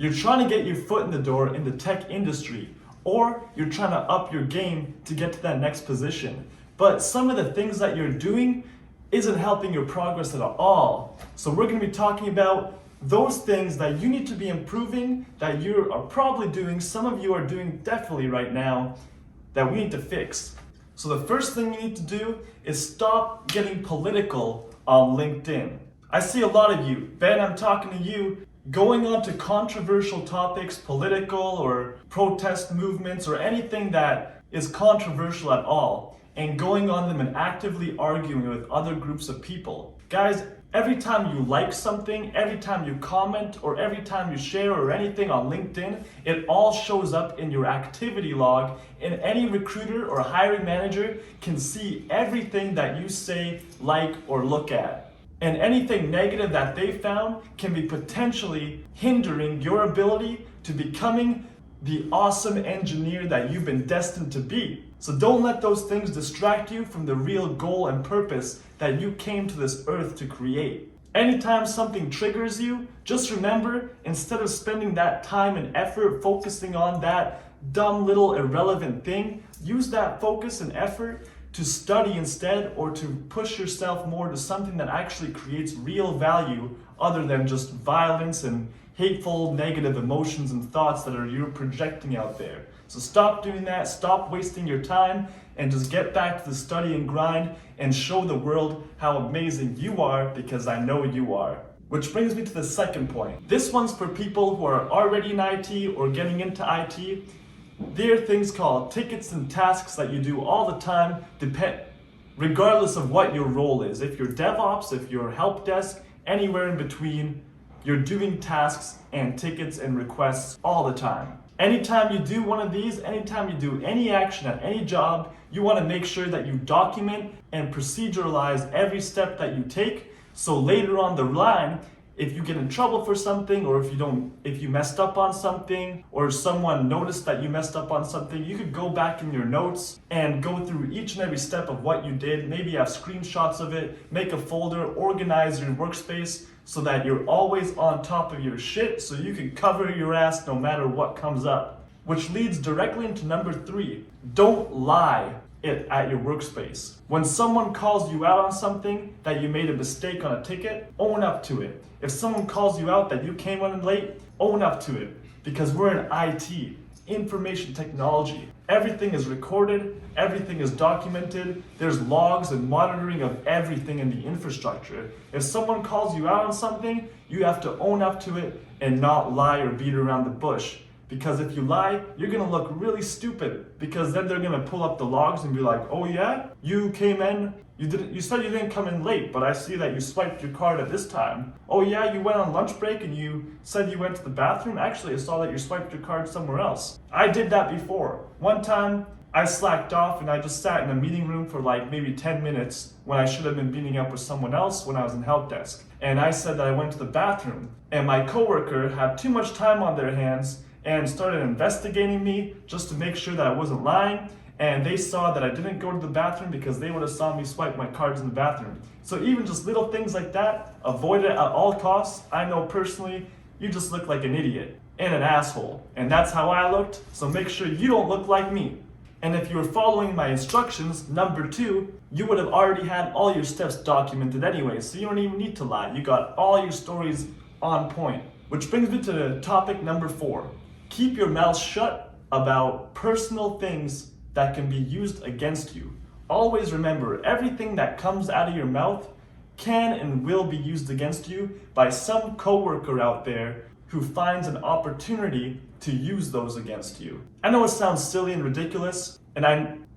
You're trying to get your foot in the door in the tech industry, or you're trying to up your game to get to that next position. But some of the things that you're doing isn't helping your progress at all. So we're going to be talking about those things that you need to be improving, that you are probably doing, some of you are doing definitely right now, that we need to fix. So the first thing you need to do is stop getting political on LinkedIn. I see a lot of you, Ben, I'm talking to you, going on to controversial topics, political or protest movements or anything that is controversial at all, and going on them and actively arguing with other groups of people. Guys, every time you like something, every time you comment, or every time you share or anything on LinkedIn, it all shows up in your activity log, and any recruiter or hiring manager can see everything that you say, like, or look at. And anything negative that they found can be potentially hindering your ability to becoming the awesome engineer that you've been destined to be. So don't let those things distract you from the real goal and purpose that you came to this earth to create. Anytime something triggers you, just remember, instead of spending that time and effort focusing on that dumb little irrelevant thing, use that focus and effort to study instead, or to push yourself more to something that actually creates real value other than just violence and hateful, negative emotions and thoughts that you're projecting out there. So stop doing that, stop wasting your time, and just get back to the study and grind and show the world how amazing you are, because I know you are. Which brings me to the second point. This one's for people who are already in IT or getting into IT. There are things called tickets and tasks that you do all the time, regardless of what your role is. If you're DevOps, if you're help desk, anywhere in between, you're doing tasks and tickets and requests all the time. Anytime you do one of these, anytime you do any action at any job, you want to make sure that you document and proceduralize every step that you take, so later on the line, if you get in trouble for something, or if you messed up on something, or someone noticed that you messed up on something, you could go back in your notes and go through each and every step of what you did, maybe have screenshots of it, make a folder, organize your workspace so that you're always on top of your shit, so you can cover your ass no matter what comes up. Which leads directly into number 3. Don't lie at your workspace. When someone calls you out on something, that you made a mistake on a ticket, own up to it. If someone calls you out that you came running late, own up to it. Because we're in IT, information technology. Everything is recorded, everything is documented, there's logs and monitoring of everything in the infrastructure. If someone calls you out on something, you have to own up to it and not lie or beat around the bush. Because if you lie, you're gonna look really stupid, because then they're gonna pull up the logs and be like, oh yeah, you came in, you said you didn't come in late, but I see that you swiped your card at this time. Oh yeah, you went on lunch break and you said you went to the bathroom. Actually, I saw that you swiped your card somewhere else. I did that before. One time, I slacked off and I just sat in a meeting room for like maybe 10 minutes when I should have been meeting up with someone else when I was in help desk. And I said that I went to the bathroom, and my coworker had too much time on their hands and started investigating me just to make sure that I wasn't lying. And they saw that I didn't go to the bathroom because they would have saw me swipe my cards in the bathroom. So even just little things like that, avoid it at all costs. I know personally, you just look like an idiot and an asshole. And that's how I looked, so make sure you don't look like me. And if you were following my instructions, number 2, you would have already had all your steps documented anyway, so you don't even need to lie. You got all your stories on point. Which brings me to topic number 4. Keep your mouth shut about personal things that can be used against you. Always remember, everything that comes out of your mouth can and will be used against you by some coworker out there who finds an opportunity to use those against you. I know it sounds silly and ridiculous,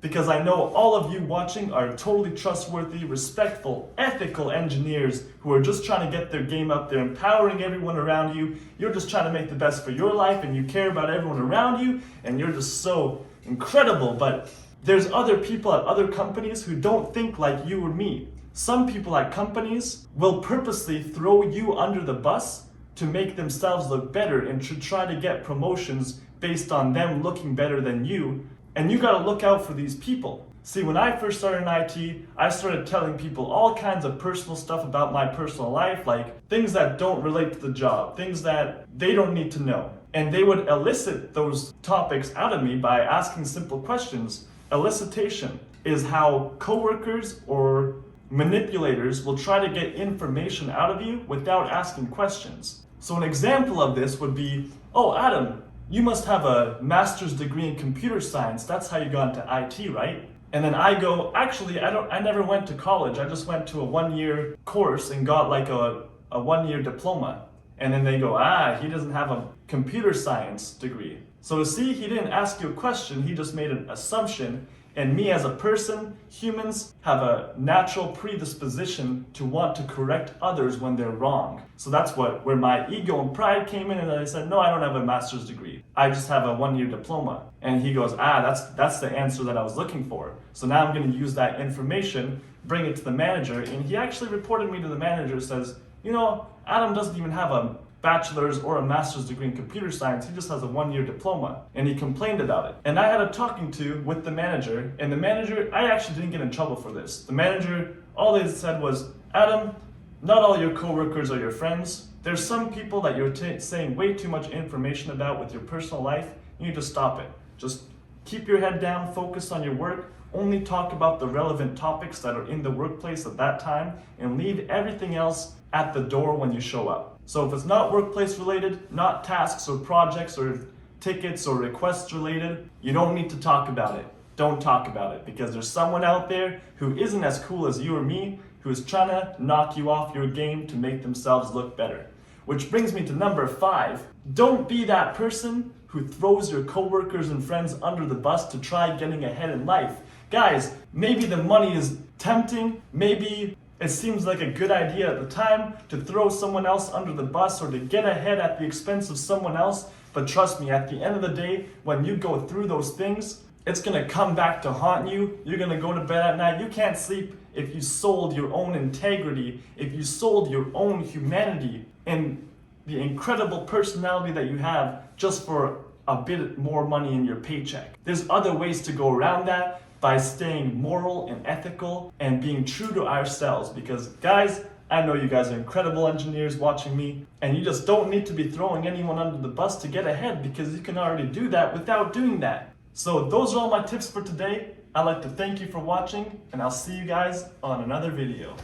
because I know all of you watching are totally trustworthy, respectful, ethical engineers who are just trying to get their game up there, empowering everyone around you. You're just trying to make the best for your life, and you care about everyone around you, and you're just so incredible. But there's other people at other companies who don't think like you or me. Some people at companies will purposely throw you under the bus to make themselves look better and to try to get promotions based on them looking better than you. And you gotta look out for these people. See, when I first started in IT, I started telling people all kinds of personal stuff about my personal life, like things that don't relate to the job, things that they don't need to know. And they would elicit those topics out of me by asking simple questions. Elicitation is how coworkers or manipulators will try to get information out of you without asking questions. So an example of this would be, oh, Adam, you must have a master's degree in computer science. That's how you got into IT, right? And then I go, actually, I never went to college. I just went to a 1-year course and got like a 1-year diploma. And then they go, he doesn't have a computer science degree. So see, he didn't ask you a question, he just made an assumption. And me as a person, humans have a natural predisposition to want to correct others when they're wrong. So that's where my ego and pride came in, and I said, no, I don't have a master's degree. I just have a 1-year diploma. And he goes, that's the answer that I was looking for. So now I'm gonna use that information, bring it to the manager, and he actually reported me to the manager, says, Adam doesn't even have a bachelor's or a master's degree in computer science, he just has a 1-year diploma. And he complained about it. And I had a talking to with the manager, and the manager, I actually didn't get in trouble for this. The manager, all they said was, Adam, not all your coworkers are your friends. There's some people that you're saying way too much information about with your personal life. You need to stop it. Just keep your head down, focus on your work, only talk about the relevant topics that are in the workplace at that time, and leave everything else at the door when you show up. So if it's not workplace related, not tasks or projects or tickets or requests related, you don't need to talk about it. Don't talk about it, because there's someone out there who isn't as cool as you or me, who is trying to knock you off your game to make themselves look better. Which brings me to number 5. Don't be that person who throws your coworkers and friends under the bus to try getting ahead in life. Guys, maybe the money is tempting, maybe it seems like a good idea at the time to throw someone else under the bus or to get ahead at the expense of someone else, but trust me, at the end of the day, when you go through those things, it's gonna come back to haunt you. You're gonna go to bed at night, you can't sleep if you sold your own integrity, if you sold your own humanity and the incredible personality that you have just for a bit more money in your paycheck. There's other ways to go around that by staying moral and ethical and being true to ourselves, because guys, I know you guys are incredible engineers watching me, and you just don't need to be throwing anyone under the bus to get ahead, because you can already do that without doing that. So those are all my tips for today. I'd like to thank you for watching, and I'll see you guys on another video.